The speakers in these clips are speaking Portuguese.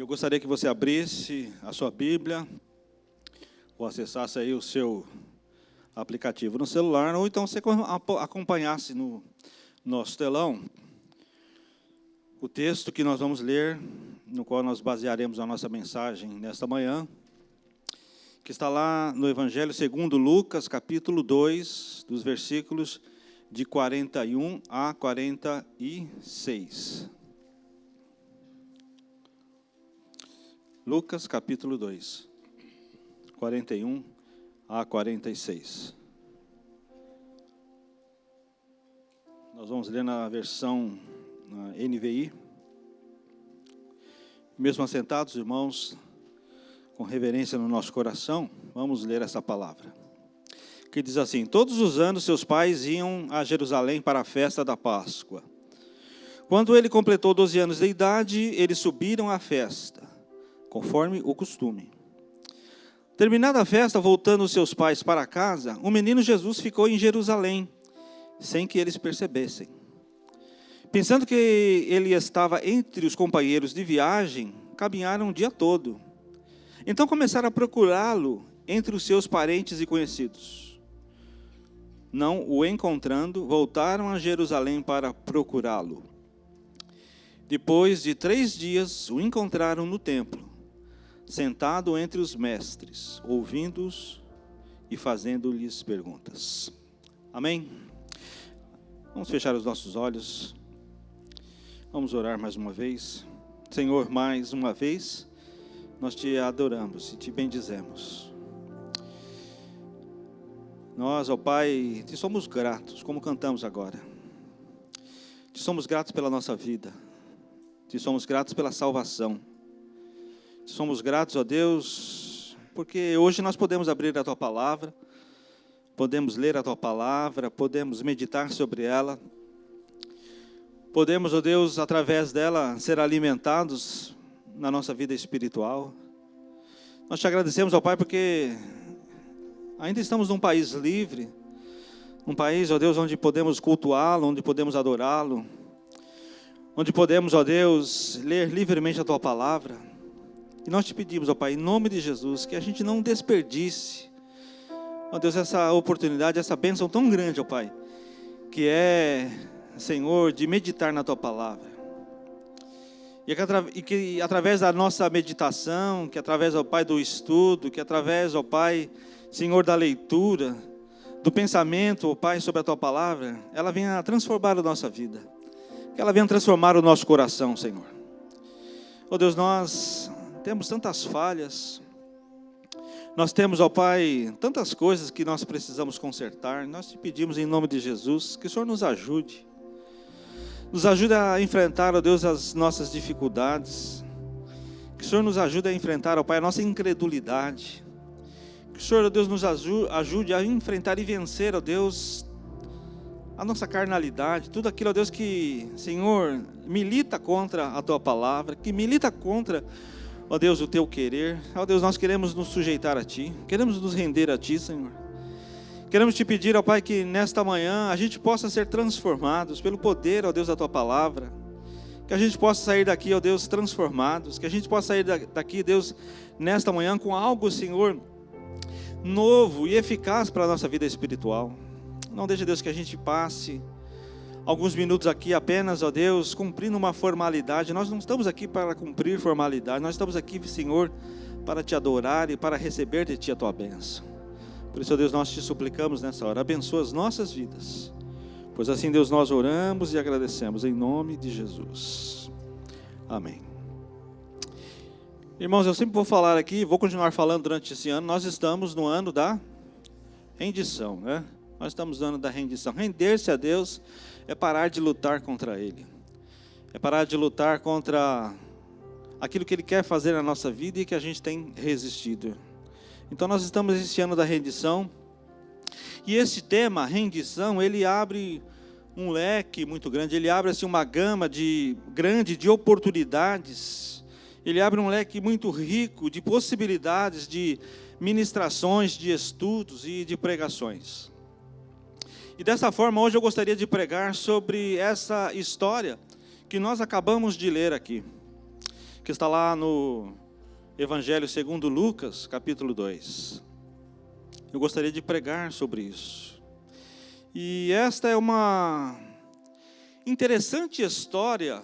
Eu gostaria que você abrisse a sua Bíblia ou acessasse aí o seu aplicativo no celular, ou então você acompanhasse no nosso telão o texto que nós vamos ler, no qual nós basearemos a nossa mensagem nesta manhã, que está lá no Evangelho segundo Lucas, capítulo 2, dos versículos de 41 a 46. Lucas, capítulo 2, 41 a 46. Nós vamos ler na versão NVI. Mesmo assentados, irmãos, com reverência no nosso coração, vamos ler essa palavra, que diz assim: todos os anos seus pais iam a Jerusalém para a festa da Páscoa. Quando ele completou 12 anos de idade, eles subiram à festa, conforme o costume. Terminada a festa, voltando seus pais para casa, o menino Jesus ficou em Jerusalém, sem que eles percebessem. Pensando que ele estava entre os companheiros de viagem, caminharam o dia todo. Então começaram a procurá-lo entre os seus parentes e conhecidos. Não o encontrando, voltaram a Jerusalém para procurá-lo. Depois de 3 dias, o encontraram no templo, sentado entre os mestres, ouvindo-os e fazendo-lhes perguntas. Amém? Vamos fechar os nossos olhos. Vamos orar mais uma vez. Senhor, mais uma vez, nós te adoramos e te bendizemos. Nós, ó Pai, te somos gratos, como cantamos agora. Te somos gratos pela nossa vida. Te somos gratos pela salvação. Te somos gratos, ó Deus, porque hoje nós podemos abrir a Tua Palavra, podemos ler a Tua Palavra, podemos meditar sobre ela. Podemos, ó Deus, através dela, ser alimentados na nossa vida espiritual. Nós te agradecemos, ó Pai, porque ainda estamos num país livre, um país, ó Deus, onde podemos cultuá-lo, onde podemos adorá-lo, onde podemos, ó Deus, ler livremente a Tua Palavra. E nós te pedimos, ó Pai, em nome de Jesus, que a gente não desperdice, ó Deus, essa oportunidade, essa bênção tão grande, ó Pai, que é, Senhor, de meditar na Tua Palavra. E que através da nossa meditação, que através, ó Pai, do estudo, que através, ó Pai, Senhor, da leitura, do pensamento, ó Pai, sobre a Tua Palavra, ela venha transformar a nossa vida, que ela venha transformar o nosso coração, Senhor. Ó Deus, nós temos tantas falhas, nós temos, ó Pai, tantas coisas que nós precisamos consertar. Nós te pedimos em nome de Jesus, que o Senhor nos ajude a enfrentar, ó Deus, as nossas dificuldades, que o Senhor nos ajude a enfrentar, ó Pai, a nossa incredulidade, que o Senhor, ó Deus, nos ajude a enfrentar e vencer, ó Deus, a nossa carnalidade, tudo aquilo, ó Deus, que, Senhor, milita contra a Tua Palavra, que milita contra, ó Deus, o Teu querer. Ó Deus, nós queremos nos sujeitar a Ti, queremos nos render a Ti, Senhor. Queremos Te pedir, ó Pai, que nesta manhã a gente possa ser transformados pelo poder, ó Deus, da Tua Palavra. Que a gente possa sair daqui, ó Deus, transformados. Que a gente possa sair daqui, Deus, nesta manhã com algo, Senhor, novo e eficaz para a nossa vida espiritual. Não deixe, Deus, que a gente passe alguns minutos aqui apenas, ó Deus, cumprindo uma formalidade. Nós não estamos aqui para cumprir formalidade, nós estamos aqui, Senhor, para Te adorar e para receber de Ti a Tua bênção. Por isso, ó Deus, nós Te suplicamos nessa hora, abençoa as nossas vidas. Pois assim, Deus, nós oramos e agradecemos em nome de Jesus. Amém. Irmãos, eu sempre vou falar aqui, vou continuar falando durante esse ano. Nós estamos no ano da rendição, né? Nós estamos no ano da rendição. Render-se a Deus é parar de lutar contra Ele. É parar de lutar contra aquilo que Ele quer fazer na nossa vida e que a gente tem resistido. Então nós estamos nesse ano da rendição. E esse tema, rendição, ele abre um leque muito grande. Ele abre assim, uma gama grande de oportunidades. Ele abre um leque muito rico de possibilidades de ministrações, de estudos e de pregações. E dessa forma, hoje eu gostaria de pregar sobre essa história que nós acabamos de ler aqui, que está lá no Evangelho segundo Lucas, capítulo 2. Eu gostaria de pregar sobre isso. E esta é uma interessante história,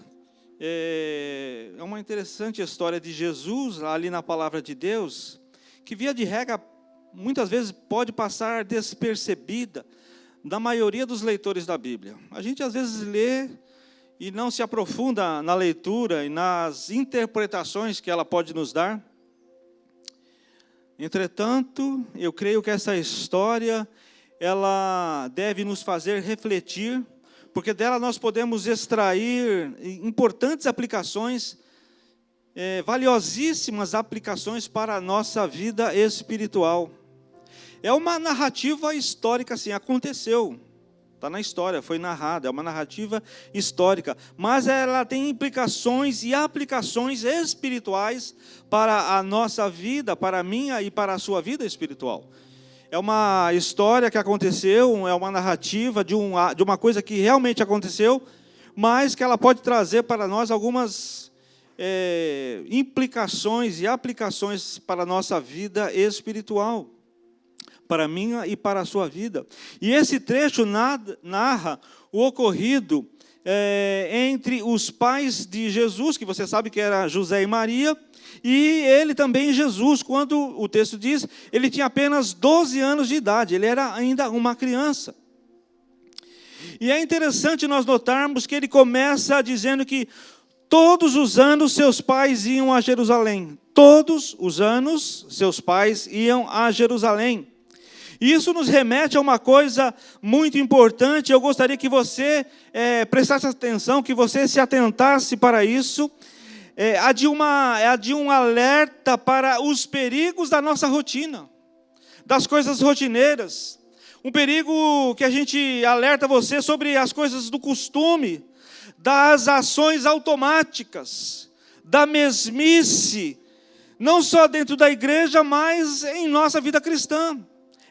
é uma interessante história de Jesus, ali na palavra de Deus, que via de regra, muitas vezes pode passar despercebida da maioria dos leitores da Bíblia. A gente às vezes lê e não se aprofunda na leitura e nas interpretações que ela pode nos dar. Entretanto, eu creio que essa história, ela deve nos fazer refletir, porque dela nós podemos extrair importantes aplicações, valiosíssimas aplicações para a nossa vida espiritual. É uma narrativa histórica, assim, aconteceu. Está na história, foi narrada, é uma narrativa histórica, mas ela tem implicações e aplicações espirituais para a nossa vida, para a minha e para a sua vida espiritual. É uma história que aconteceu, é uma narrativa de uma coisa que realmente aconteceu, mas que ela pode trazer para nós algumas implicações e aplicações para a nossa vida espiritual, para a minha e para a sua vida. E esse trecho narra o ocorrido entre os pais de Jesus, que você sabe que era José e Maria, e ele também, Jesus, quando o texto diz, ele tinha apenas 12 anos de idade, ele era ainda uma criança. E é interessante nós notarmos que ele começa dizendo que todos os anos seus pais iam a Jerusalém. Todos os anos seus pais iam a Jerusalém. Isso nos remete a uma coisa muito importante. Eu gostaria que você prestasse atenção, que você se atentasse para isso. A de um alerta para os perigos da nossa rotina, das coisas rotineiras. Um perigo que a gente alerta você sobre as coisas do costume, das ações automáticas, da mesmice, não só dentro da igreja, mas em nossa vida cristã.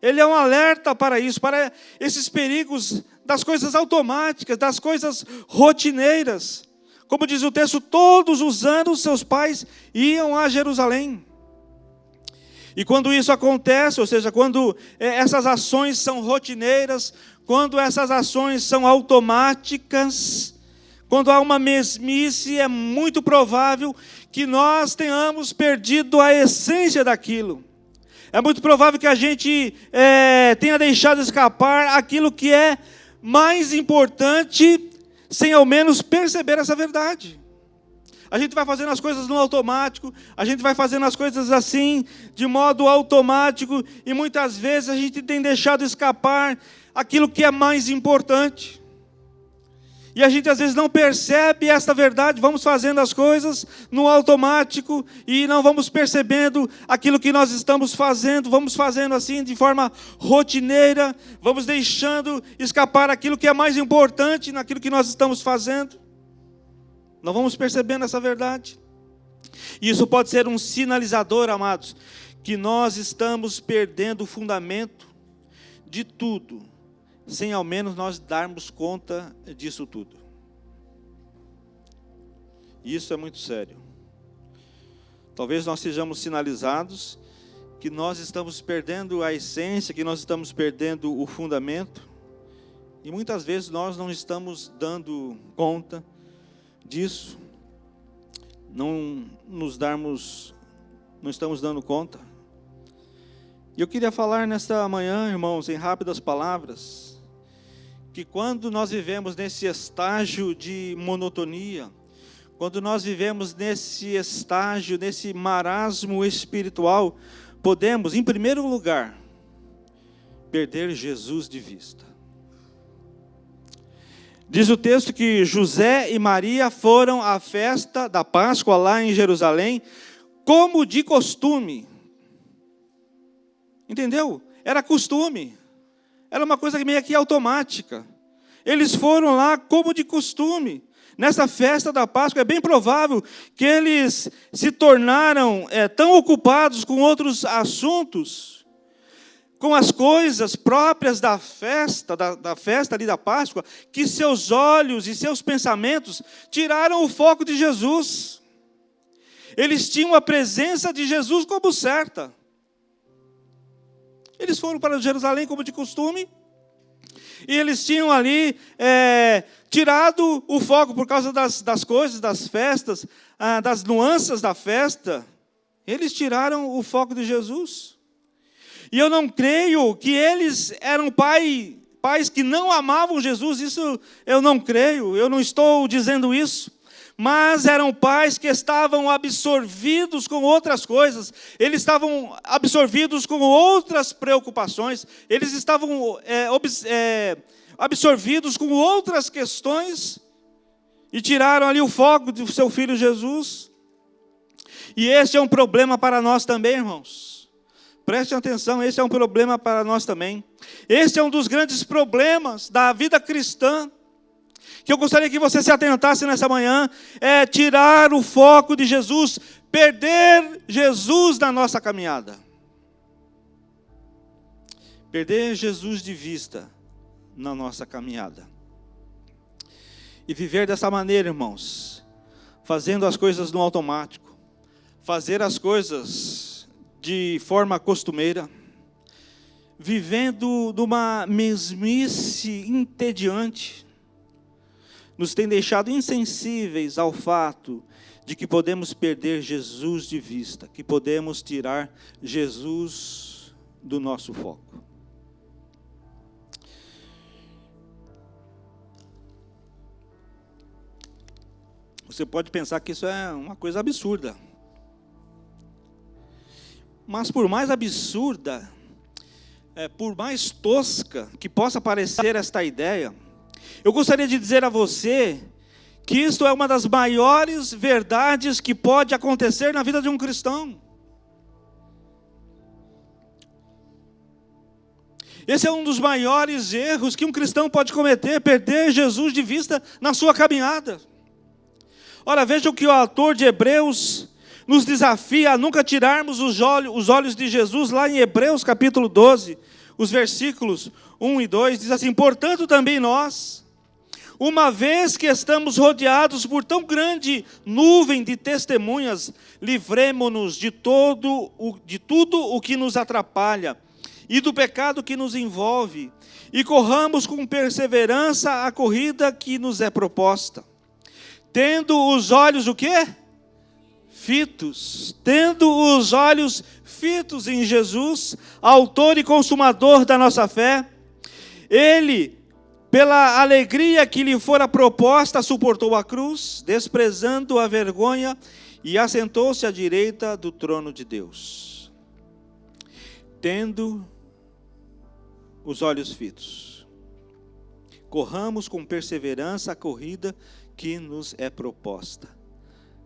Ele é um alerta para isso, para esses perigos das coisas automáticas, das coisas rotineiras. Como diz o texto, todos os anos seus pais iam a Jerusalém. E quando isso acontece, ou seja, quando essas ações são rotineiras, quando essas ações são automáticas, quando há uma mesmice, é muito provável que nós tenhamos perdido a essência daquilo. É muito provável que a gente tenha deixado escapar aquilo que é mais importante, sem ao menos perceber essa verdade. A gente vai fazendo as coisas no automático, a gente vai fazendo as coisas assim, de modo automático, e muitas vezes a gente tem deixado escapar aquilo que é mais importante. E a gente às vezes não percebe essa verdade, vamos fazendo as coisas no automático e não vamos percebendo aquilo que nós estamos fazendo, vamos fazendo assim de forma rotineira, vamos deixando escapar aquilo que é mais importante naquilo que nós estamos fazendo. Não vamos percebendo essa verdade. E isso pode ser um sinalizador, amados, que nós estamos perdendo o fundamento de tudo, sem ao menos nós darmos conta disso tudo. Isso é muito sério. Talvez nós sejamos sinalizados que nós estamos perdendo a essência, que nós estamos perdendo o fundamento, e muitas vezes nós não estamos dando conta disso, não estamos dando conta. E eu queria falar nesta manhã, irmãos, em rápidas palavras, que quando nós vivemos nesse estágio de monotonia, quando nós vivemos nesse estágio, nesse marasmo espiritual, podemos, em primeiro lugar, perder Jesus de vista. Diz o texto que José e Maria foram à festa da Páscoa lá em Jerusalém, como de costume. Entendeu? Era costume. Era uma coisa meio que automática. Eles foram lá como de costume. Nessa festa da Páscoa, é bem provável que eles se tornaram tão ocupados com outros assuntos, com as coisas próprias da festa ali da Páscoa, que seus olhos e seus pensamentos tiraram o foco de Jesus. Eles tinham a presença de Jesus como certa. Eles foram para Jerusalém como de costume, e eles tinham ali tirado o foco por causa das coisas, das festas, das nuances da festa. Eles tiraram o foco de Jesus. E eu não creio que eles eram pais que não amavam Jesus, isso eu não creio, eu não estou dizendo isso. Mas eram pais que estavam absorvidos com outras coisas, eles estavam absorvidos com outras preocupações, eles estavam absorvidos com outras questões, e tiraram ali o foco do seu filho Jesus. E este é um problema para nós também, irmãos. Prestem atenção, esse é um problema para nós também. Este é um dos grandes problemas da vida cristã, que eu gostaria que você se atentasse nessa manhã, é tirar o foco de Jesus, perder Jesus na nossa caminhada. Perder Jesus de vista na nossa caminhada. E viver dessa maneira, irmãos, fazendo as coisas no automático, fazer as coisas de forma costumeira, vivendo numa mesmice entediante, nos tem deixado insensíveis ao fato de que podemos perder Jesus de vista, que podemos tirar Jesus do nosso foco. Você pode pensar que isso é uma coisa absurda. Mas por mais absurda, por mais tosca que possa parecer esta ideia, eu gostaria de dizer a você que isto é uma das maiores verdades que pode acontecer na vida de um cristão. Esse é um dos maiores erros que um cristão pode cometer, perder Jesus de vista na sua caminhada. Ora, veja o que o autor de Hebreus nos desafia a nunca tirarmos os olhos de Jesus, lá em Hebreus capítulo 12, os versículos 1 e 2, diz assim: portanto também nós, uma vez que estamos rodeados por tão grande nuvem de testemunhas, livremo-nos de tudo o que nos atrapalha e do pecado que nos envolve, e corramos com perseverança a corrida que nos é proposta. Tendo os olhos o quê? Fitos. Tendo os olhos fitos em Jesus, autor e consumador da nossa fé, ele, pela alegria que lhe fora proposta, suportou a cruz, desprezando a vergonha, e assentou-se à direita do trono de Deus. Tendo os olhos fitos, corramos com perseverança a corrida que nos é proposta,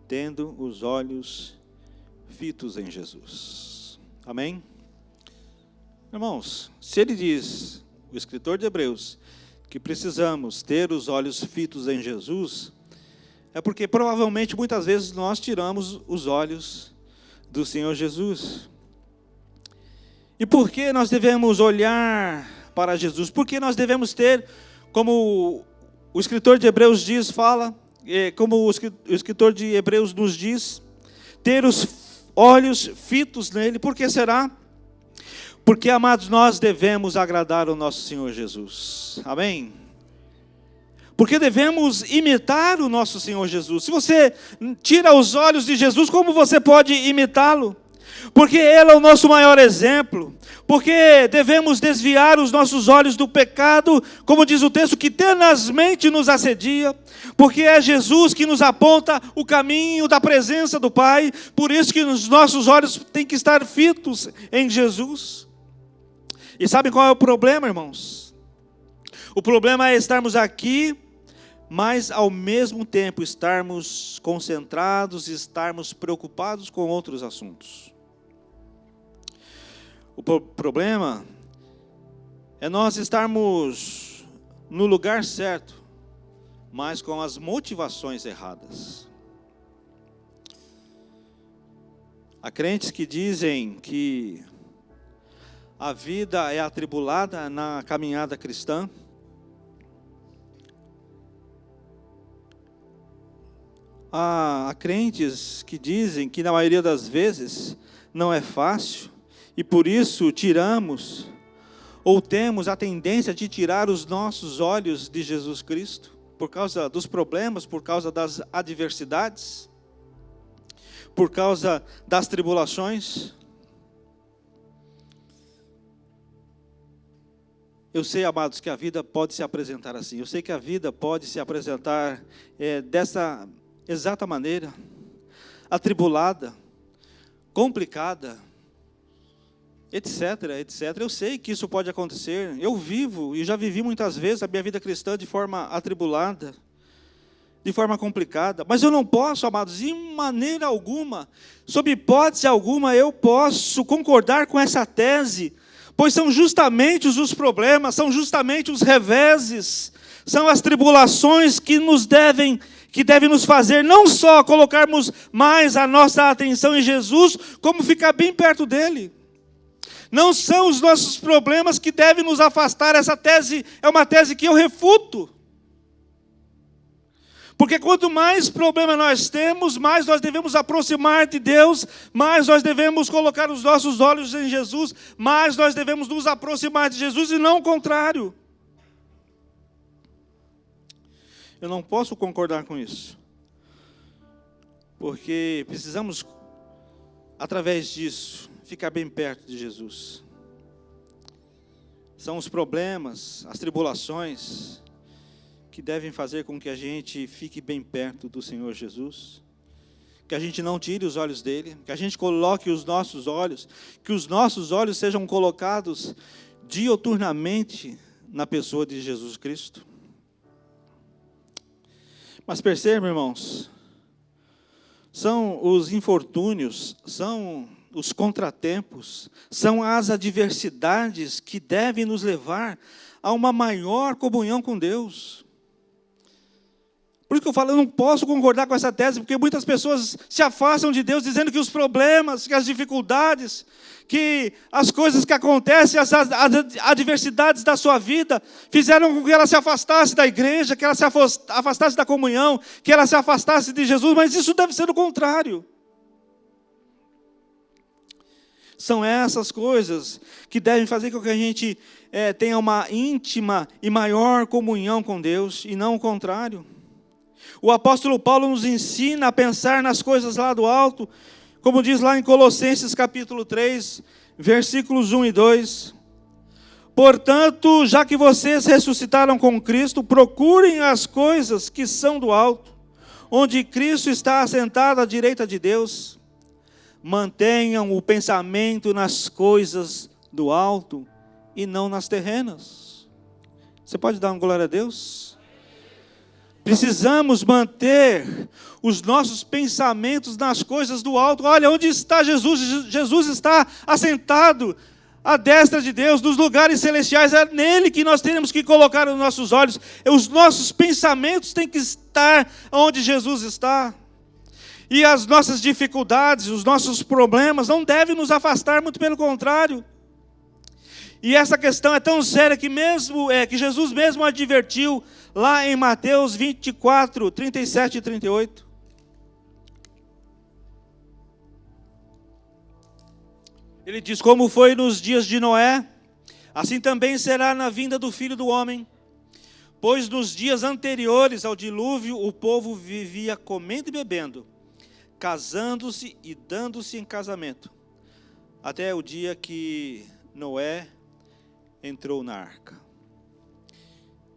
tendo os olhos fitos em Jesus. Amém? Irmãos, se ele diz, o escritor de Hebreus, que precisamos ter os olhos fitos em Jesus, é porque provavelmente muitas vezes nós tiramos os olhos do Senhor Jesus. E por que nós devemos olhar para Jesus? Por que nós devemos ter, como o escritor de Hebreus como o escritor de Hebreus nos diz, ter os olhos fitos nele? Por que será? Porque, amados, nós devemos agradar o nosso Senhor Jesus. Amém? Porque devemos imitar o nosso Senhor Jesus. Se você tira os olhos de Jesus, como você pode imitá-lo? Porque Ele é o nosso maior exemplo. Porque devemos desviar os nossos olhos do pecado, como diz o texto, que tenazmente nos assedia. Porque é Jesus que nos aponta o caminho da presença do Pai. Por isso que os nossos olhos têm que estar fitos em Jesus. E sabe qual é o problema, irmãos? O problema é estarmos aqui, mas ao mesmo tempo estarmos concentrados, estarmos preocupados com outros assuntos. O problema é nós estarmos no lugar certo, mas com as motivações erradas. Há crentes que dizem que a vida é atribulada na caminhada cristã. Há crentes que dizem que na maioria das vezes não é fácil e por isso tiramos ou temos a tendência de tirar os nossos olhos de Jesus Cristo por causa dos problemas, por causa das adversidades, por causa das tribulações. Eu sei, amados, que a vida pode se apresentar assim. Eu sei que a vida pode se apresentar dessa exata maneira, atribulada, complicada, etc, etc. Eu sei que isso pode acontecer. Eu vivo e já vivi muitas vezes a minha vida cristã de forma atribulada, de forma complicada. Mas eu não posso, amados, de maneira alguma, sob hipótese alguma, eu posso concordar com essa tese, pois são justamente os problemas, são justamente os reveses, são as tribulações que devem nos fazer não só colocarmos mais a nossa atenção em Jesus, como ficar bem perto dele. Não são os nossos problemas que devem nos afastar. Essa tese é uma tese que eu refuto. Porque quanto mais problema nós temos, mais nós devemos aproximar de Deus, mais nós devemos colocar os nossos olhos em Jesus, mais nós devemos nos aproximar de Jesus e não o contrário. Eu não posso concordar com isso. Porque precisamos, através disso, ficar bem perto de Jesus. São os problemas, as tribulações, que devem fazer com que a gente fique bem perto do Senhor Jesus, que a gente não tire os olhos dele, que a gente coloque os nossos olhos, que os nossos olhos sejam colocados dioturnamente na pessoa de Jesus Cristo. Mas percebam, irmãos, são os infortúnios, são os contratempos, são as adversidades que devem nos levar a uma maior comunhão com Deus. Por isso que eu falo, eu não posso concordar com essa tese, porque muitas pessoas se afastam de Deus, dizendo que os problemas, que as dificuldades, que as coisas que acontecem, as adversidades da sua vida, fizeram com que ela se afastasse da igreja, que ela se afastasse da comunhão, que ela se afastasse de Jesus, mas isso deve ser o contrário. São essas coisas que devem fazer com que a gente tenha uma íntima e maior comunhão com Deus, e não o contrário. O apóstolo Paulo nos ensina a pensar nas coisas lá do alto, como diz lá em Colossenses capítulo 3, versículos 1 e 2. Portanto, já que vocês ressuscitaram com Cristo, procurem as coisas que são do alto, onde Cristo está assentado à direita de Deus. Mantenham o pensamento nas coisas do alto e não nas terrenas. Você pode dar uma glória a Deus? Precisamos manter os nossos pensamentos nas coisas do alto. Olha, onde está Jesus? Jesus está assentado à destra de Deus, nos lugares celestiais. É nele que nós temos que colocar os nossos olhos. Os nossos pensamentos têm que estar onde Jesus está. E as nossas dificuldades, os nossos problemas não devem nos afastar, muito pelo contrário. E essa questão é tão séria que que Jesus mesmo advertiu lá em Mateus 24, 37 e 38. Ele diz: como foi nos dias de Noé, assim também será na vinda do Filho do Homem. Pois nos dias anteriores ao dilúvio, o povo vivia comendo e bebendo, casando-se e dando-se em casamento, até o dia que Noé entrou na arca.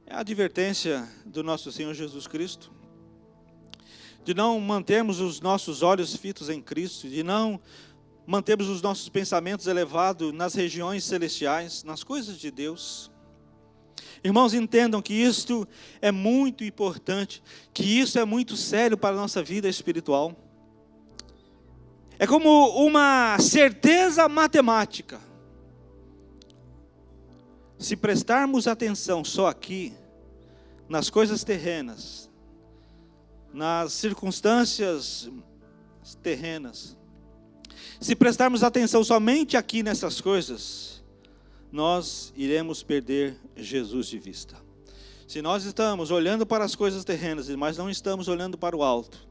É a advertência do nosso Senhor Jesus Cristo, de não mantermos os nossos olhos fitos em Cristo, de não mantermos os nossos pensamentos elevados nas regiões celestiais, nas coisas de Deus. Irmãos, entendam que isto é muito importante, que isso é muito sério para a nossa vida espiritual. É como uma certeza matemática. Se prestarmos atenção só aqui, nas coisas terrenas, nas circunstâncias terrenas, se prestarmos atenção somente aqui nessas coisas, nós iremos perder Jesus de vista. Se nós estamos olhando para as coisas terrenas, mas não estamos olhando para o alto,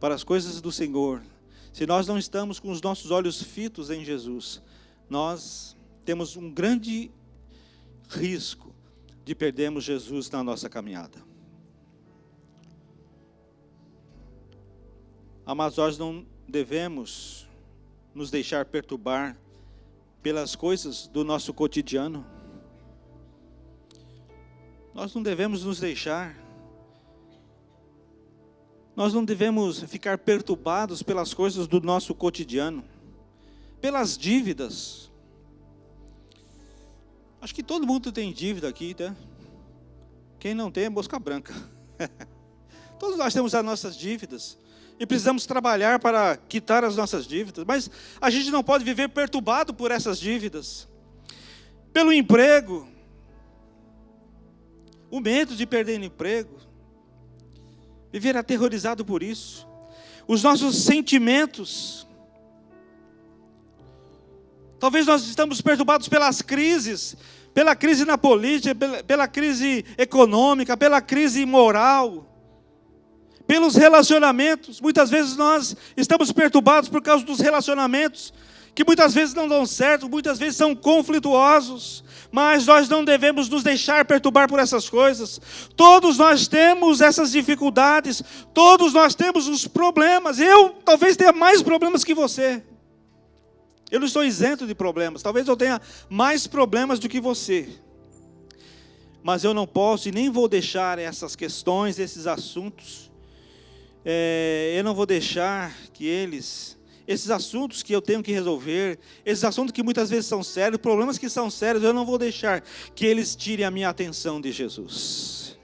para as coisas do Senhor, se nós não estamos com os nossos olhos fitos em Jesus, nós temos um grande risco de perdermos Jesus na nossa caminhada. Mas nós não devemos nos deixar perturbar pelas coisas do nosso cotidiano. Nós não devemos nos deixar. Nós não devemos ficar perturbados pelas coisas do nosso cotidiano, pelas dívidas. Acho que todo mundo tem dívida aqui, tá? Quem não tem é mosca branca. Todos nós temos as nossas dívidas e precisamos trabalhar para quitar as nossas dívidas, mas a gente não pode viver perturbado por essas dívidas. Pelo emprego, o medo de perder o emprego, viver aterrorizado por isso, os nossos sentimentos. Talvez nós estamos perturbados pelas crises, pela crise na política, pela crise econômica, pela crise moral, pelos relacionamentos. Muitas vezes nós estamos perturbados por causa dos relacionamentos, que muitas vezes não dão certo, muitas vezes são conflituosos, mas nós não devemos nos deixar perturbar por essas coisas. Todos nós temos essas dificuldades, todos nós temos os problemas. Eu talvez tenha mais problemas que você. Eu não estou isento de problemas, talvez eu tenha mais problemas do que você. Mas eu não posso e nem vou deixar essas questões, esses assuntos, eu não vou deixar que esses assuntos que eu tenho que resolver, esses assuntos que muitas vezes são sérios, problemas que são sérios, eu não vou deixar que eles tirem a minha atenção de Jesus.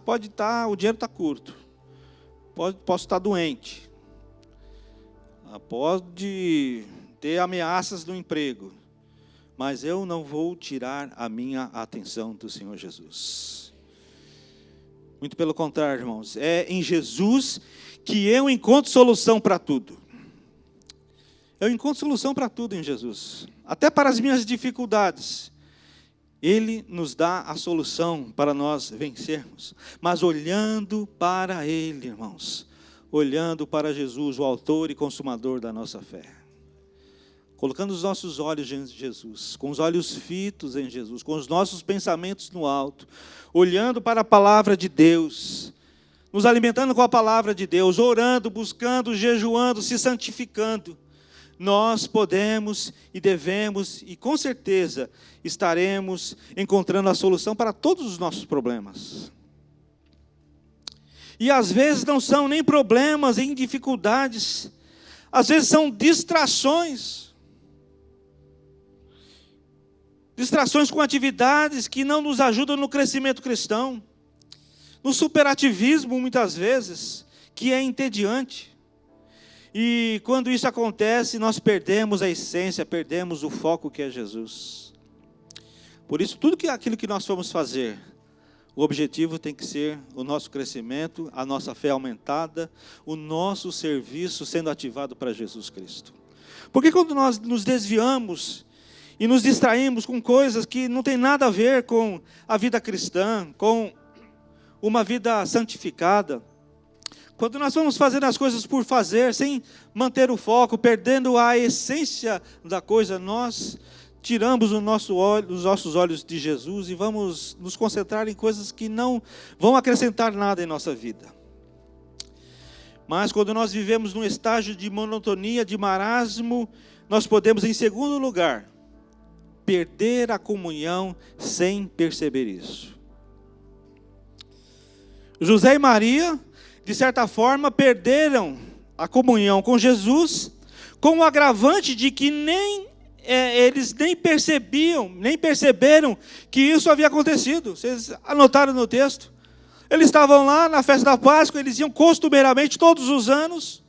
Pode estar, o dinheiro está curto, posso estar doente, pode ter ameaças no emprego, mas eu não vou tirar a minha atenção do Senhor Jesus. Muito pelo contrário, irmãos, é em Jesus que eu encontro solução para tudo. Eu encontro solução para tudo em Jesus, até para as minhas dificuldades. Ele nos dá a solução para nós vencermos, mas olhando para Ele, irmãos, olhando para Jesus, o autor e consumador da nossa fé. Colocando os nossos olhos em Jesus, com os olhos fitos em Jesus, com os nossos pensamentos no alto, olhando para a palavra de Deus, nos alimentando com a palavra de Deus, orando, buscando, jejuando, se santificando, nós podemos e devemos, e com certeza estaremos encontrando a solução para todos os nossos problemas. E às vezes não são nem problemas, nem dificuldades, às vezes são distrações. Distrações com atividades que não nos ajudam no crescimento cristão, no superativismo muitas vezes, que é entediante. E quando isso acontece, nós perdemos a essência, perdemos o foco que é Jesus. Por isso, aquilo que nós formos fazer, o objetivo tem que ser o nosso crescimento, a nossa fé aumentada, o nosso serviço sendo ativado para Jesus Cristo. Porque quando nós nos desviamos e nos distraímos com coisas que não tem nada a ver com a vida cristã, com uma vida santificada, quando nós vamos fazendo as coisas por fazer, sem manter o foco, perdendo a essência da coisa, nós tiramos os nossos olhos de Jesus e vamos nos concentrar em coisas que não vão acrescentar nada em nossa vida. Mas quando nós vivemos num estágio de monotonia, de marasmo, nós podemos, em segundo lugar, perder a comunhão sem perceber isso. José e Maria, de certa forma, perderam a comunhão com Jesus, com o agravante de que eles nem perceberam que isso havia acontecido. Vocês anotaram no texto? Eles estavam lá na festa da Páscoa, eles iam costumeiramente todos os anos,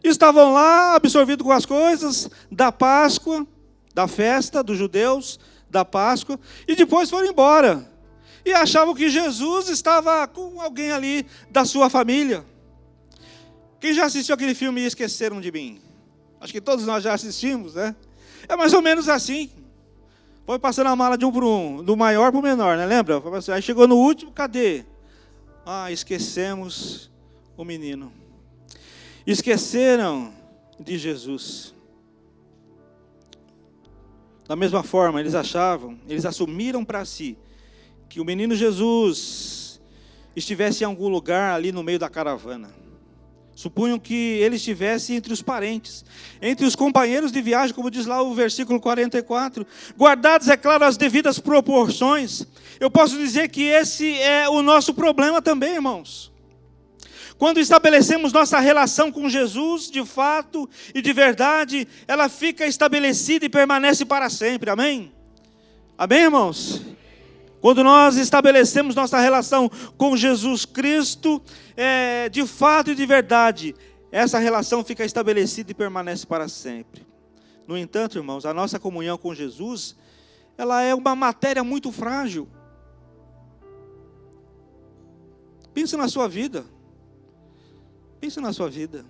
estavam lá absorvidos com as coisas da Páscoa, da festa dos judeus, da Páscoa, e depois foram embora. E achavam que Jesus estava com alguém ali da sua família. Quem já assistiu aquele filme Esqueceram de Mim? Acho que todos nós já assistimos, né? É mais ou menos assim. Foi passando a mala de um para um, do maior para o menor, né? Lembra? Aí chegou no último, cadê? Esquecemos o menino. esqueceram de Jesus. Da mesma forma, eles assumiram para si que o menino Jesus estivesse em algum lugar ali no meio da caravana. Supunham que ele estivesse entre os parentes, entre os companheiros de viagem, como diz lá o versículo 44. Guardados, é claro, as devidas proporções. Eu posso dizer que esse é o nosso problema também, irmãos. Quando estabelecemos nossa relação com Jesus, de fato e de verdade, ela fica estabelecida e permanece para sempre, amém? Amém, irmãos? Quando nós estabelecemos nossa relação com Jesus Cristo, de fato e de verdade, essa relação fica estabelecida e permanece para sempre. No entanto, irmãos, a nossa comunhão com Jesus, ela é uma matéria muito frágil. Pense na sua vida. Pense na sua vida.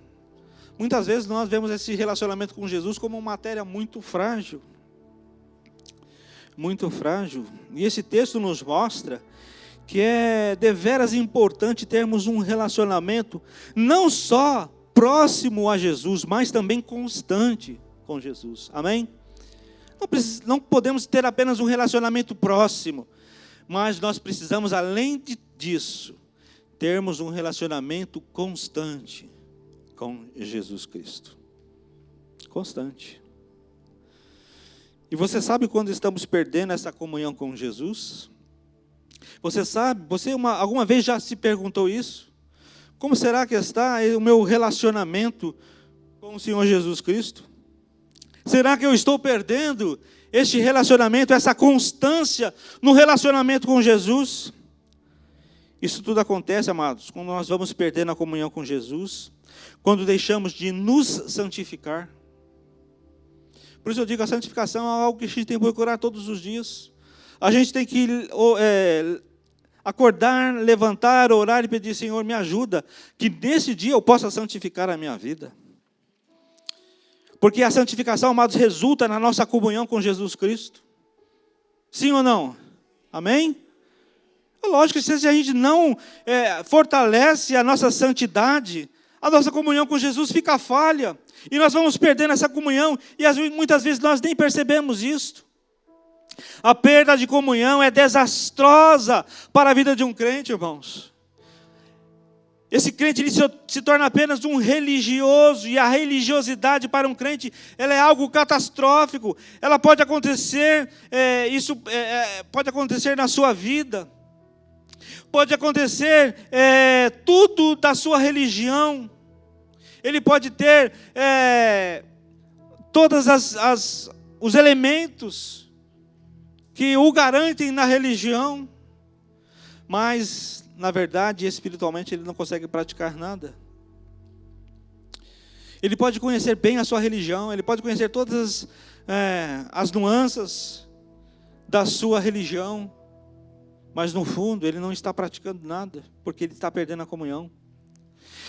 Muitas vezes nós vemos esse relacionamento com Jesus como uma matéria muito frágil. Muito frágil. E esse texto nos mostra que é deveras importante termos um relacionamento não só próximo a Jesus, mas também constante com Jesus. Amém? Não podemos ter apenas um relacionamento próximo, mas nós precisamos, além disso, termos um relacionamento constante com Jesus Cristo. Constante. E você sabe quando estamos perdendo essa comunhão com Jesus? Você sabe, alguma vez já se perguntou isso? Como será que está o meu relacionamento com o Senhor Jesus Cristo? Será que eu estou perdendo este relacionamento, essa constância no relacionamento com Jesus? Isso tudo acontece, amados, quando nós vamos perdendo a comunhão com Jesus, quando deixamos de nos santificar. Por isso eu digo, a santificação é algo que a gente tem que procurar todos os dias. A gente tem que acordar, levantar, orar e pedir, Senhor, me ajuda, que nesse dia eu possa santificar a minha vida. Porque a santificação, amados, resulta na nossa comunhão com Jesus Cristo. Sim ou não? Amém? É lógico que se a gente não fortalece a nossa santidade, a nossa comunhão com Jesus fica falha. E nós vamos perdendo essa comunhão. E muitas vezes nós nem percebemos isso. A perda de comunhão é desastrosa para a vida de um crente, irmãos. Esse crente ele se torna apenas um religioso. E a religiosidade para um crente, ela é algo catastrófico. Ela pode acontecer, pode acontecer na sua vida. Pode acontecer tudo da sua religião. Ele pode ter todos os elementos que o garantem na religião, mas, na verdade, espiritualmente, ele não consegue praticar nada. Ele pode conhecer bem a sua religião, ele pode conhecer todas as nuances da sua religião, mas, no fundo, ele não está praticando nada, porque ele está perdendo a comunhão.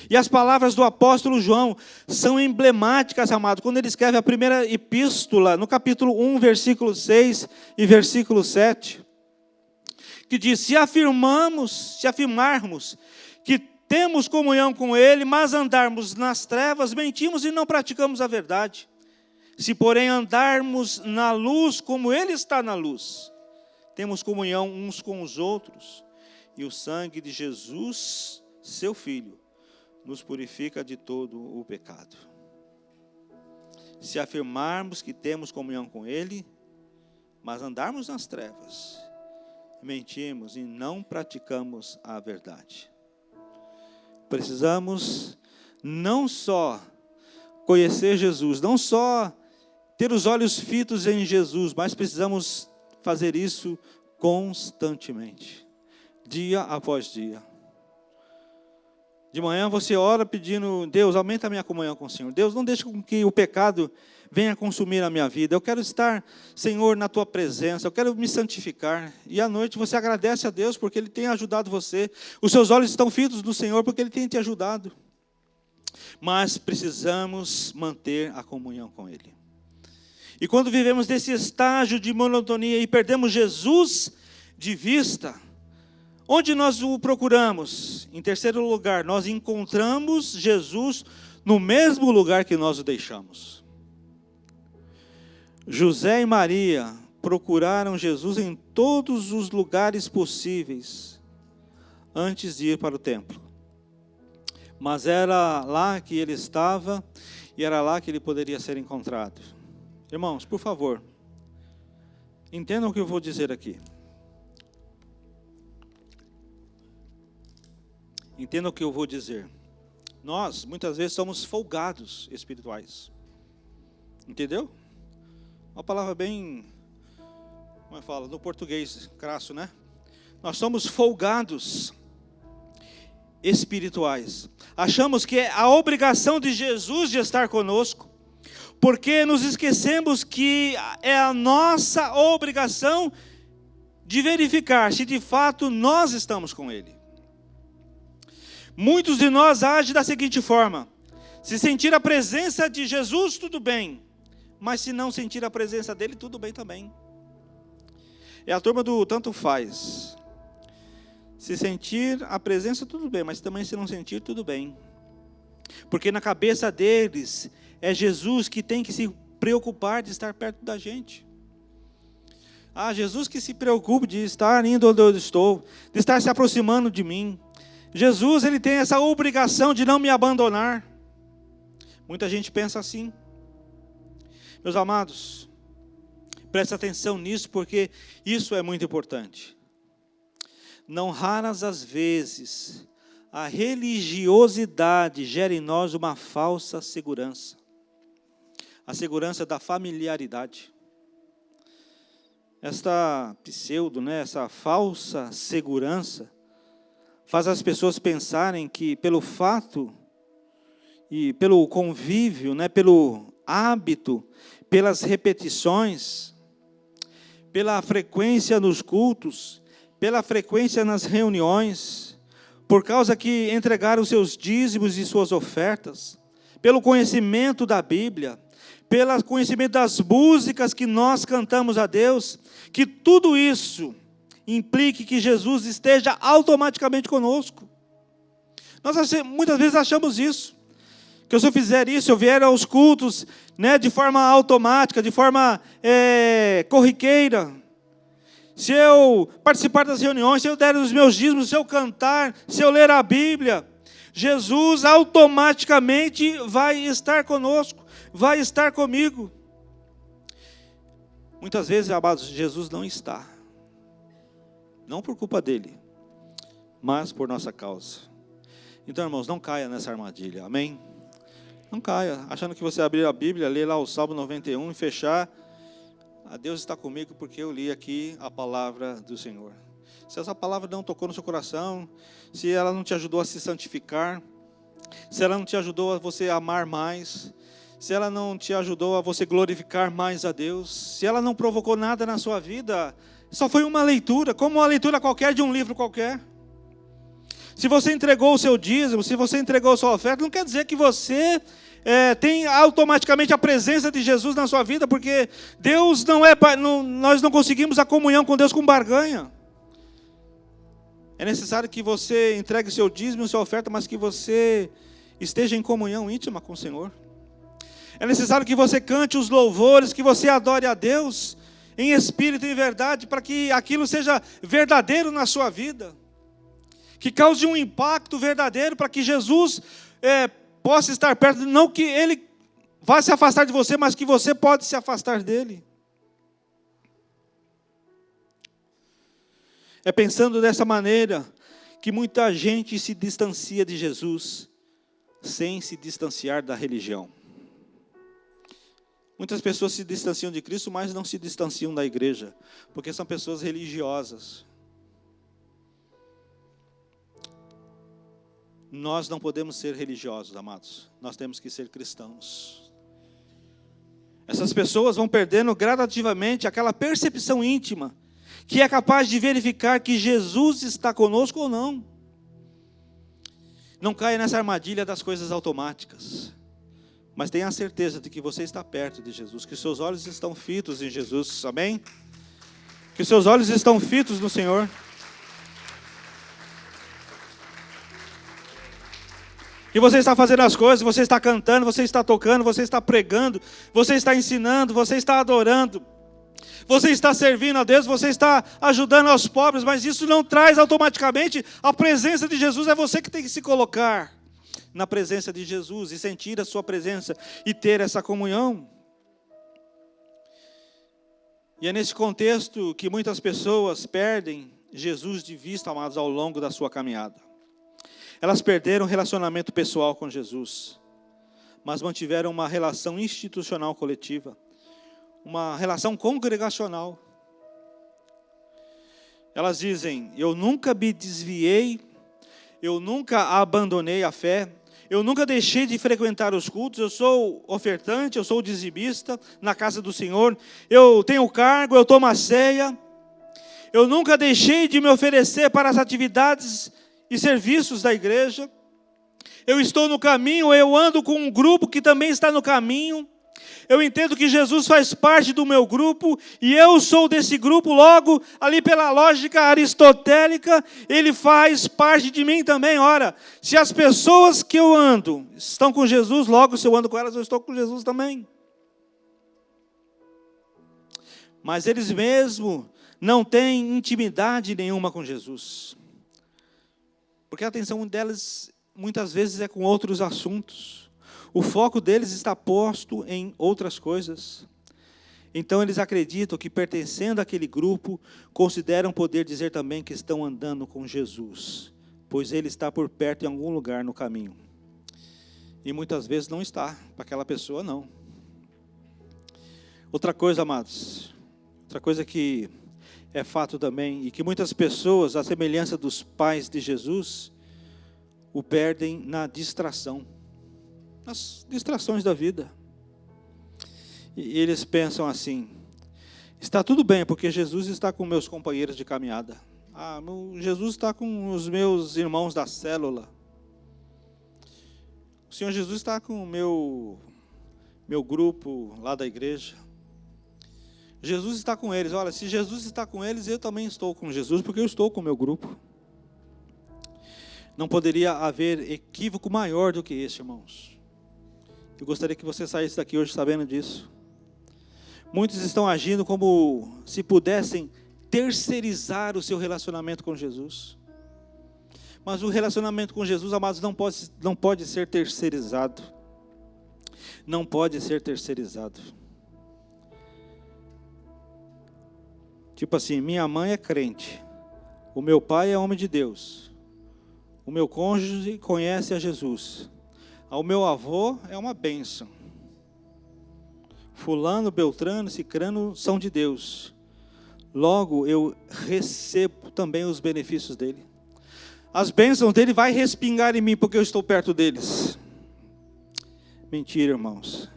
E as palavras do apóstolo João são emblemáticas, amado, quando ele escreve a primeira epístola, no capítulo 1, versículo 6 e versículo 7, que diz, se afirmarmos que temos comunhão com Ele, mas andarmos nas trevas, mentimos e não praticamos a verdade. Se, porém, andarmos na luz como Ele está na luz, temos comunhão uns com os outros, e o sangue de Jesus, seu Filho, nos purifica de todo o pecado. Se afirmarmos que temos comunhão com Ele, mas andarmos nas trevas, mentimos e não praticamos a verdade. Precisamos não só conhecer Jesus, não só ter os olhos fitos em Jesus, mas precisamos fazer isso constantemente, dia após dia. De manhã você ora pedindo, Deus, aumenta a minha comunhão com o Senhor. Deus, não deixe com que o pecado venha consumir a minha vida. Eu quero estar, Senhor, na Tua presença. Eu quero me santificar. E à noite você agradece a Deus porque Ele tem ajudado você. Os seus olhos estão fitos no Senhor porque Ele tem te ajudado. Mas precisamos manter a comunhão com Ele. E quando vivemos desse estágio de monotonia e perdemos Jesus de vista, onde nós o procuramos? Em terceiro lugar, nós encontramos Jesus no mesmo lugar que nós o deixamos. José e Maria procuraram Jesus em todos os lugares possíveis antes de ir para o templo. Mas era lá que ele estava e era lá que ele poderia ser encontrado. Irmãos, por favor, entendam o que eu vou dizer aqui. Entendam o que eu vou dizer. Nós, muitas vezes, somos folgados espirituais. Entendeu? Uma palavra bem, como é que fala? No português, crasso, né? Nós somos folgados espirituais. Achamos que é a obrigação de Jesus de estar conosco, porque nos esquecemos que é a nossa obrigação de verificar se de fato nós estamos com Ele. Muitos de nós agem da seguinte forma: se sentir a presença de Jesus, tudo bem, mas se não sentir a presença dele, tudo bem também. É a turma do tanto faz. Se sentir a presença, tudo bem, mas também se não sentir, tudo bem. Porque na cabeça deles, é Jesus que tem que se preocupar de estar perto da gente. Ah, Jesus que se preocupe de estar indo onde eu estou, de estar se aproximando de mim. Jesus, ele tem essa obrigação de não me abandonar. Muita gente pensa assim. Meus amados, presta atenção nisso, porque isso é muito importante. Não raras as vezes, a religiosidade gera em nós uma falsa segurança. A segurança da familiaridade. Esta pseudo, essa falsa segurança, faz as pessoas pensarem que pelo fato e pelo convívio, pelo hábito, pelas repetições, pela frequência nos cultos, pela frequência nas reuniões, por causa que entregaram seus dízimos e suas ofertas, pelo conhecimento da Bíblia, pelo conhecimento das músicas que nós cantamos a Deus, que tudo isso implique que Jesus esteja automaticamente conosco. Nós muitas vezes achamos isso, que se eu fizer isso, se eu vier aos cultos, de forma automática, de forma corriqueira, se eu participar das reuniões, se eu der os meus dízimos, se eu cantar, se eu ler a Bíblia, Jesus automaticamente vai estar conosco, vai estar comigo. Muitas vezes, amados, Jesus não está. Não por culpa dele, mas por nossa causa. Então, irmãos, não caia nessa armadilha, amém? Não caia, achando que você abrir a Bíblia, ler lá o Salmo 91 e fechar. Deus está comigo porque eu li aqui a palavra do Senhor. Se essa palavra não tocou no seu coração, se ela não te ajudou a se santificar, se ela não te ajudou a você amar mais, se ela não te ajudou a você glorificar mais a Deus, se ela não provocou nada na sua vida, só foi uma leitura, como uma leitura qualquer de um livro qualquer. Se você entregou o seu dízimo, se você entregou a sua oferta, não quer dizer que você tem automaticamente a presença de Jesus na sua vida, porque Deus nós não conseguimos a comunhão com Deus com barganha. É necessário que você entregue o seu dízimo, a sua oferta, mas que você esteja em comunhão íntima com o Senhor. É necessário que você cante os louvores, que você adore a Deus em espírito e em verdade, para que aquilo seja verdadeiro na sua vida, que cause um impacto verdadeiro, para que Jesus possa estar perto, não que Ele vá se afastar de você, mas que você pode se afastar dEle. É pensando dessa maneira que muita gente se distancia de Jesus, sem se distanciar da religião. Muitas pessoas se distanciam de Cristo, mas não se distanciam da igreja, porque são pessoas religiosas. Nós não podemos ser religiosos, amados. Nós temos que ser cristãos. Essas pessoas vão perdendo gradativamente aquela percepção íntima, que é capaz de verificar que Jesus está conosco ou não. Não caia nessa armadilha das coisas automáticas. Mas tenha a certeza de que você está perto de Jesus, que seus olhos estão fitos em Jesus, amém? Que seus olhos estão fitos no Senhor. E você está fazendo as coisas, você está cantando, você está tocando, você está pregando, você está ensinando, você está adorando, você está servindo a Deus, você está ajudando aos pobres, mas isso não traz automaticamente a presença de Jesus. É você que tem que se colocar na presença de Jesus e sentir a sua presença e ter essa comunhão. E é nesse contexto que muitas pessoas perdem Jesus de vista, amados, ao longo da sua caminhada. Elas perderam o relacionamento pessoal com Jesus, mas mantiveram uma relação institucional coletiva, uma relação congregacional. Elas dizem: eu nunca me desviei, eu nunca abandonei a fé, eu nunca deixei de frequentar os cultos, eu sou ofertante, eu sou dizimista na casa do Senhor, eu tenho cargo, eu tomo a ceia, eu nunca deixei de me oferecer para as atividades e serviços da igreja, eu estou no caminho, eu ando com um grupo que também está no caminho, eu entendo que Jesus faz parte do meu grupo, e eu sou desse grupo, logo, ali pela lógica aristotélica, ele faz parte de mim também. Ora, se as pessoas que eu ando estão com Jesus, logo se eu ando com elas, eu estou com Jesus também. Mas eles mesmo não têm intimidade nenhuma com Jesus, porque a atenção delas muitas vezes é com outros assuntos. O foco deles está posto em outras coisas. Então eles acreditam que, pertencendo àquele grupo, consideram poder dizer também que estão andando com Jesus, pois ele está por perto em algum lugar no caminho. E muitas vezes não está, para aquela pessoa não. Outra coisa, amados, outra coisa que é fato também, e que muitas pessoas, à semelhança dos pais de Jesus, o perdem na distração. As distrações da vida. E eles pensam assim: está tudo bem, porque Jesus está com meus companheiros de caminhada. Jesus está com os meus irmãos da célula. O Senhor Jesus está com o meu grupo lá da igreja. Jesus está com eles. Olha, se Jesus está com eles, eu também estou com Jesus, porque eu estou com o meu grupo. Não poderia haver equívoco maior do que esse, irmãos. Eu gostaria que você saísse daqui hoje sabendo disso. Muitos estão agindo como se pudessem terceirizar o seu relacionamento com Jesus. Mas o relacionamento com Jesus, amados, não pode ser terceirizado. Não pode ser terceirizado. Tipo assim, minha mãe é crente, o meu pai é homem de Deus, o meu cônjuge conhece a Jesus, o meu avô é uma bênção, fulano, beltrano, cicrano são de Deus, logo eu recebo também os benefícios dele. As bênçãos dele vai respingar em mim porque eu estou perto deles. Mentira, irmãos.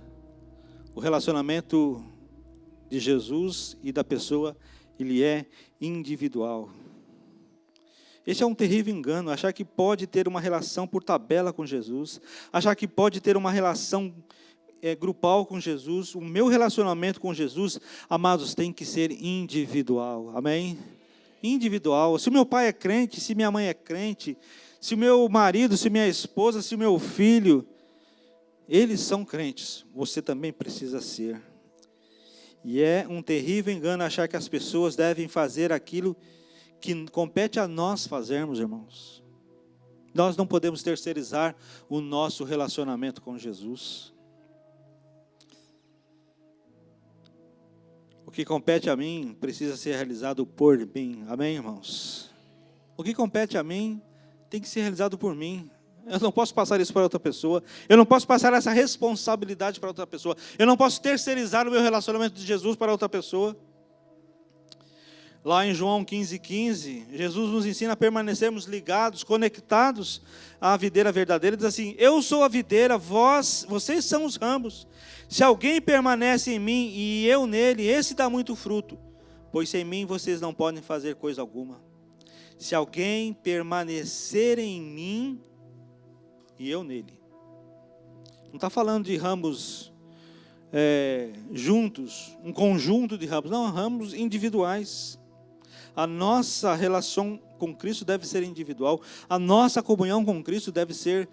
O relacionamento de Jesus e da pessoa, ele é individual. Esse é um terrível engano, achar que pode ter uma relação por tabela com Jesus, achar que pode ter uma relação grupal com Jesus. O meu relacionamento com Jesus, amados, tem que ser individual, amém? Individual. Se o meu pai é crente, se minha mãe é crente, se o meu marido, se minha esposa, se o meu filho, eles são crentes, você também precisa ser. E é um terrível engano achar que as pessoas devem fazer aquilo que compete a nós fazermos, irmãos. Nós não podemos terceirizar o nosso relacionamento com Jesus. O que compete a mim precisa ser realizado por mim. Amém, irmãos? O que compete a mim tem que ser realizado por mim. Eu não posso passar isso para outra pessoa. Eu não posso passar essa responsabilidade para outra pessoa. Eu não posso terceirizar o meu relacionamento de Jesus para outra pessoa. Lá em João 15:15, Jesus nos ensina a permanecermos ligados, conectados à videira verdadeira. Ele diz assim: eu sou a videira, vocês são os ramos. Se alguém permanece em mim e eu nele, esse dá muito fruto, pois sem mim vocês não podem fazer coisa alguma. Se alguém permanecer em mim e eu nele. Não está falando de ramos juntos, um conjunto de ramos. Não, ramos individuais. A nossa relação com Cristo deve ser individual. A nossa comunhão com Cristo deve ser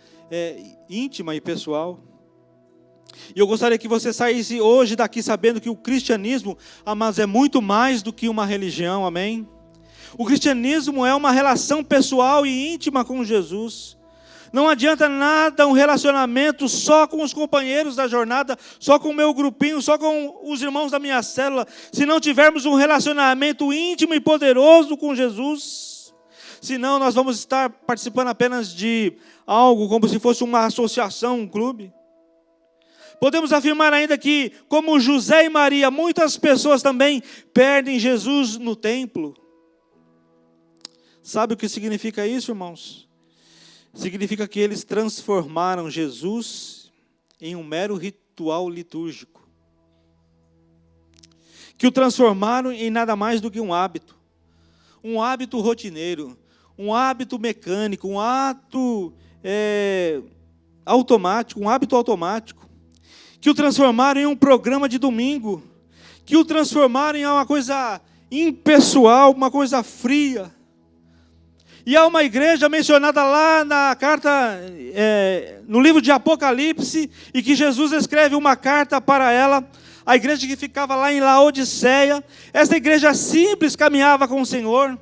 íntima e pessoal. E eu gostaria que você saísse hoje daqui sabendo que o cristianismo, amados, é muito mais do que uma religião, amém? O cristianismo é uma relação pessoal e íntima com Jesus. Não adianta nada um relacionamento só com os companheiros da jornada, só com o meu grupinho, só com os irmãos da minha célula, se não tivermos um relacionamento íntimo e poderoso com Jesus. Senão nós vamos estar participando apenas de algo como se fosse uma associação, um clube. Podemos afirmar ainda que, como José e Maria, muitas pessoas também perdem Jesus no templo. Sabe o que significa isso, irmãos? Significa que eles transformaram Jesus em um mero ritual litúrgico. Que o transformaram em nada mais do que um hábito rotineiro, um hábito mecânico, um hábito automático. Que o transformaram em um programa de domingo, que o transformaram em uma coisa impessoal, uma coisa fria. E há uma igreja mencionada lá na carta, no livro de Apocalipse, e que Jesus escreve uma carta para ela, a igreja que ficava lá em Laodiceia. Essa igreja simples caminhava com o Senhor,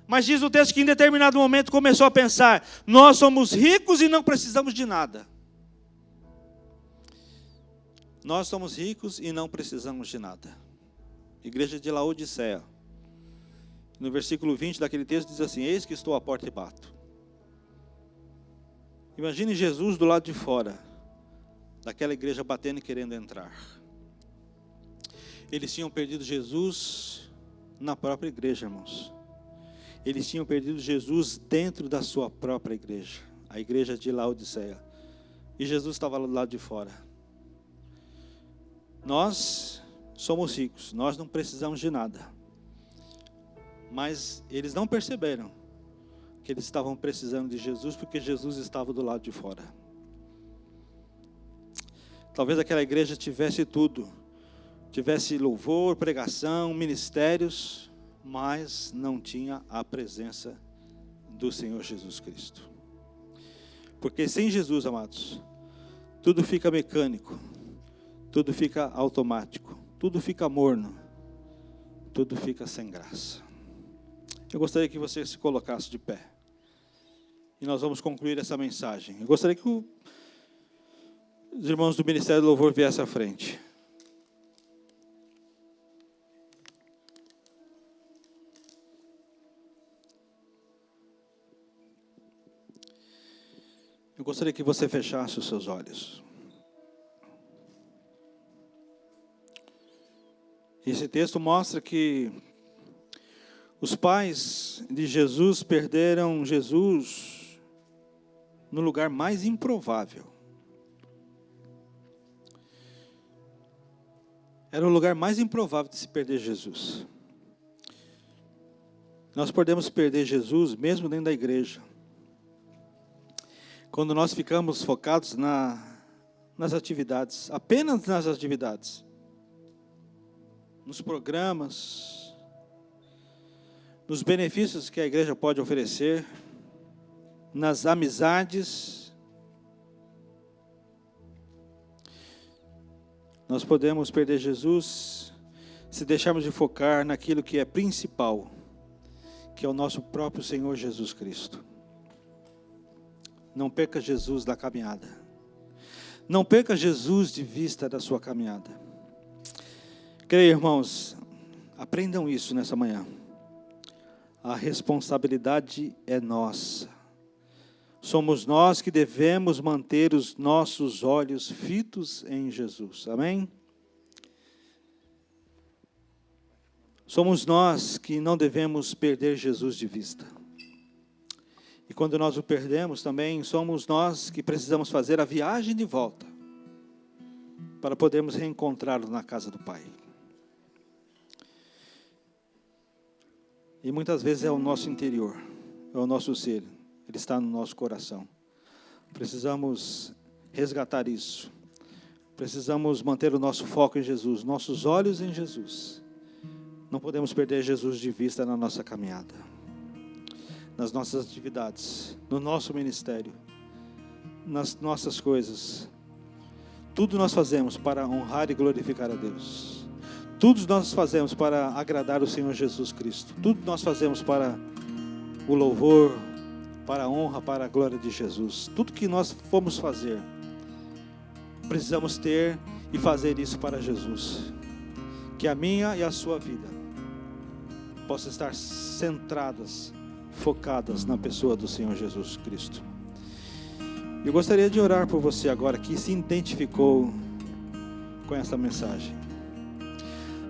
mas diz o texto que em determinado momento começou a pensar: nós somos ricos e não precisamos de nada. Nós somos ricos e não precisamos de nada. Igreja de Laodiceia. No versículo 20 daquele texto diz assim: eis que estou à porta e bato. Imagine Jesus do lado de fora daquela igreja batendo e querendo entrar. Eles tinham perdido Jesus na própria igreja, irmãos. Eles tinham perdido Jesus dentro da sua própria igreja, a igreja de Laodiceia. E Jesus estava do lado de fora. Nós somos ricos, nós não precisamos de nada. Mas eles não perceberam que eles estavam precisando de Jesus, porque Jesus estava do lado de fora. Talvez aquela igreja tivesse tudo, tivesse louvor, pregação, ministérios, mas não tinha a presença do Senhor Jesus Cristo. Porque sem Jesus, amados, tudo fica mecânico, tudo fica automático, tudo fica morno, tudo fica sem graça. Eu gostaria que você se colocasse de pé. E nós vamos concluir essa mensagem. Eu gostaria que os irmãos do Ministério do Louvor viessem à frente. Eu gostaria que você fechasse os seus olhos. Esse texto mostra que os pais de Jesus perderam Jesus no lugar mais improvável. Era o lugar mais improvável de se perder Jesus. Nós podemos perder Jesus mesmo dentro da igreja. Quando nós ficamos focados nas atividades, apenas nas atividades, nos programas, nos benefícios que a igreja pode oferecer, nas amizades. Nós podemos perder Jesus se deixarmos de focar naquilo que é principal, que é o nosso próprio Senhor Jesus Cristo. Não perca Jesus da caminhada. Não perca Jesus de vista da sua caminhada. Creio, irmãos, aprendam isso nessa manhã. A responsabilidade é nossa. Somos nós que devemos manter os nossos olhos fitos em Jesus. Amém? Somos nós que não devemos perder Jesus de vista. E quando nós o perdemos também, somos nós que precisamos fazer a viagem de volta para podermos reencontrá-lo na casa do Pai. E muitas vezes é o nosso interior, é o nosso ser, ele está no nosso coração. Precisamos resgatar isso. Precisamos manter o nosso foco em Jesus, nossos olhos em Jesus. Não podemos perder Jesus de vista na nossa caminhada, nas nossas atividades, no nosso ministério, nas nossas coisas. Tudo nós fazemos para honrar e glorificar a Deus. Tudo nós fazemos para agradar o Senhor Jesus Cristo. Tudo nós fazemos para o louvor, para a honra, para a glória de Jesus. Tudo que nós formos fazer, precisamos ter e fazer isso para Jesus. Que a minha e a sua vida possam estar centradas, focadas na pessoa do Senhor Jesus Cristo. Eu gostaria de orar por você agora que se identificou com essa mensagem.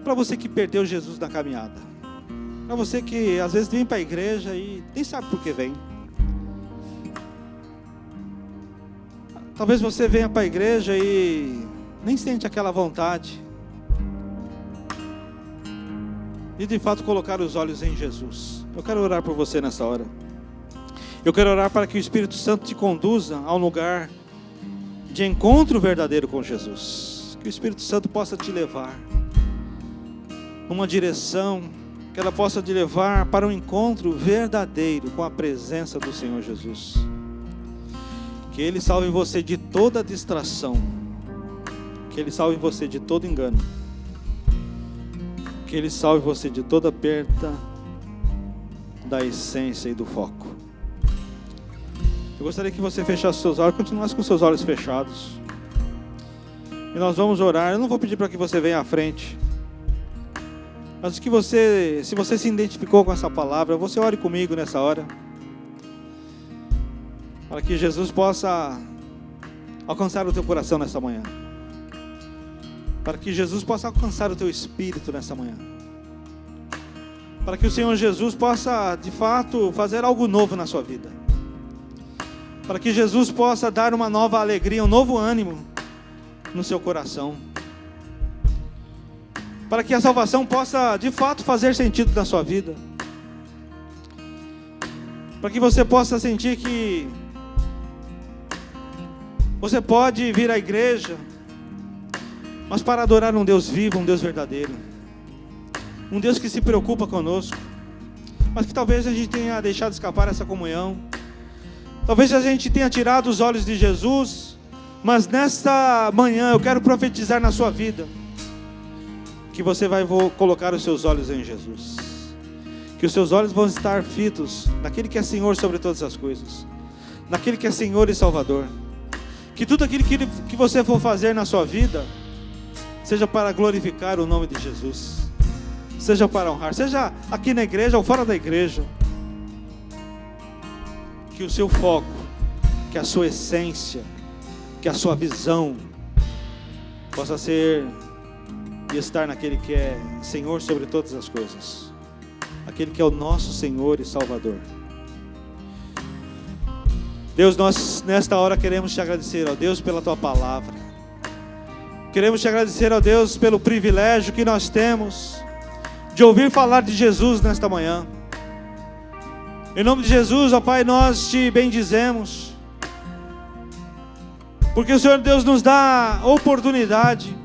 Para você que perdeu Jesus na caminhada. Para você que às vezes vem para a igreja e nem sabe por que vem. Talvez você venha para a igreja e nem sente aquela vontade e de fato colocar os olhos em Jesus. Eu quero orar por você nessa hora. Eu quero orar para que o Espírito Santo te conduza a um lugar de encontro verdadeiro com Jesus. Que o Espírito Santo possa te levar numa direção, que ela possa te levar para um encontro verdadeiro com a presença do Senhor Jesus. Que Ele salve você de toda distração, que Ele salve você de todo engano, que Ele salve você de toda perda da essência e do foco. Eu gostaria que você fechasse seus olhos, continuasse com seus olhos fechados. E nós vamos orar. Eu não vou pedir para que você venha à frente, mas que você, se você se identificou com essa palavra, você ore comigo nessa hora, para que Jesus possa alcançar o teu coração nessa manhã, para que Jesus possa alcançar o teu espírito nessa manhã, para que o Senhor Jesus possa de fato fazer algo novo na sua vida, para que Jesus possa dar uma nova alegria, um novo ânimo no seu coração, para que a salvação possa de fato fazer sentido na sua vida, para que você possa sentir que você pode vir à igreja, mas para adorar um Deus vivo, um Deus verdadeiro, um Deus que se preocupa conosco, mas que talvez a gente tenha deixado escapar essa comunhão, talvez a gente tenha tirado os olhos de Jesus, mas nesta manhã eu quero profetizar na sua vida, que você vai colocar os seus olhos em Jesus, que os seus olhos vão estar fitos naquele que é Senhor sobre todas as coisas, naquele que é Senhor e Salvador, que tudo aquilo que você for fazer na sua vida, seja para glorificar o nome de Jesus, seja para honrar, seja aqui na igreja ou fora da igreja, que o seu foco, que a sua essência, que a sua visão possa ser e estar naquele que é Senhor sobre todas as coisas, aquele que é o nosso Senhor e Salvador. Deus, nós nesta hora queremos te agradecer, ó Deus, pela tua palavra. Queremos te agradecer, ó Deus, pelo privilégio que nós temos de ouvir falar de Jesus nesta manhã. Em nome de Jesus, ó Pai, nós te bendizemos, porque o Senhor Deus nos dá a oportunidade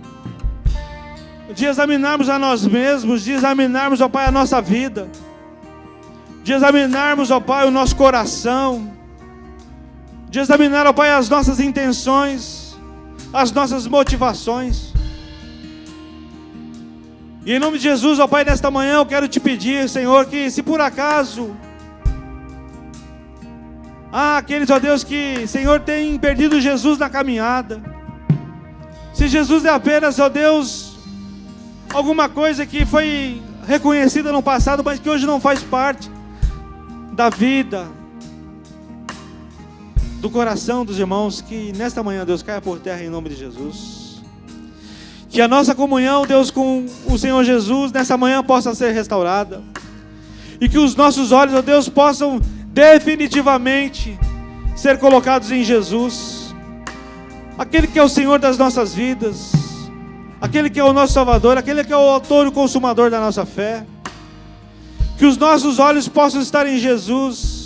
de examinarmos a nós mesmos, de examinarmos, ó Pai, a nossa vida, de examinarmos, ó Pai, o nosso coração, de examinar, ó Pai, as nossas intenções, as nossas motivações. E em nome de Jesus, ó Pai, nesta manhã eu quero te pedir, Senhor, que se por acaso há aqueles, ó Deus, que, Senhor, tem perdido Jesus na caminhada, se Jesus é apenas, ó Deus, alguma coisa que foi reconhecida no passado, mas que hoje não faz parte da vida, do coração dos irmãos, que nesta manhã, Deus, caia por terra em nome de Jesus. Que a nossa comunhão, Deus, com o Senhor Jesus, nessa manhã possa ser restaurada. E que os nossos olhos, ó Deus, possam definitivamente ser colocados em Jesus, aquele que é o Senhor das nossas vidas, aquele que é o nosso Salvador, aquele que é o autor e o consumador da nossa fé. Que os nossos olhos possam estar em Jesus,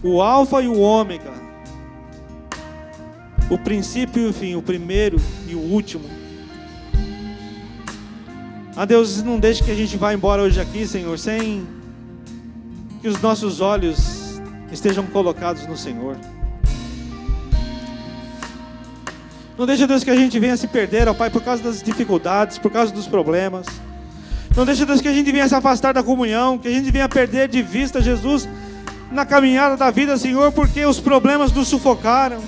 o Alfa e o Ômega, o princípio e o fim, o primeiro e o último. Deus, não deixe que a gente vá embora hoje aqui, Senhor, sem que os nossos olhos estejam colocados no Senhor. Não deixe, Deus, que a gente venha se perder, ó Pai, por causa das dificuldades, por causa dos problemas. Não deixe, Deus, que a gente venha se afastar da comunhão, que a gente venha perder de vista Jesus na caminhada da vida, Senhor, porque os problemas nos sufocaram.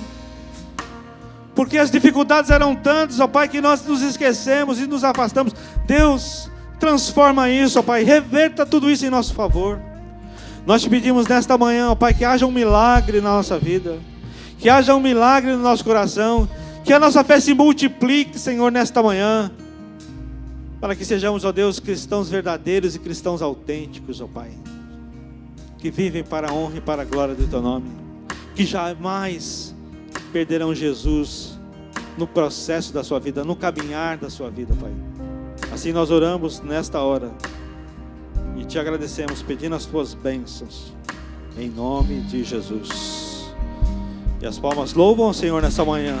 Porque as dificuldades eram tantas, ó Pai, que nós nos esquecemos e nos afastamos. Deus, transforma isso, ó Pai, reverta tudo isso em nosso favor. Nós te pedimos nesta manhã, ó Pai, que haja um milagre na nossa vida, que haja um milagre no nosso coração, que a nossa fé se multiplique, Senhor, nesta manhã, para que sejamos, ó Deus, cristãos verdadeiros e cristãos autênticos, ó Pai, que vivem para a honra e para a glória do Teu nome, que jamais perderão Jesus no processo da sua vida, no caminhar da sua vida, Pai. Assim nós oramos nesta hora e te agradecemos, pedindo as Tuas bênçãos, em nome de Jesus. E as palmas louvam o Senhor nessa manhã.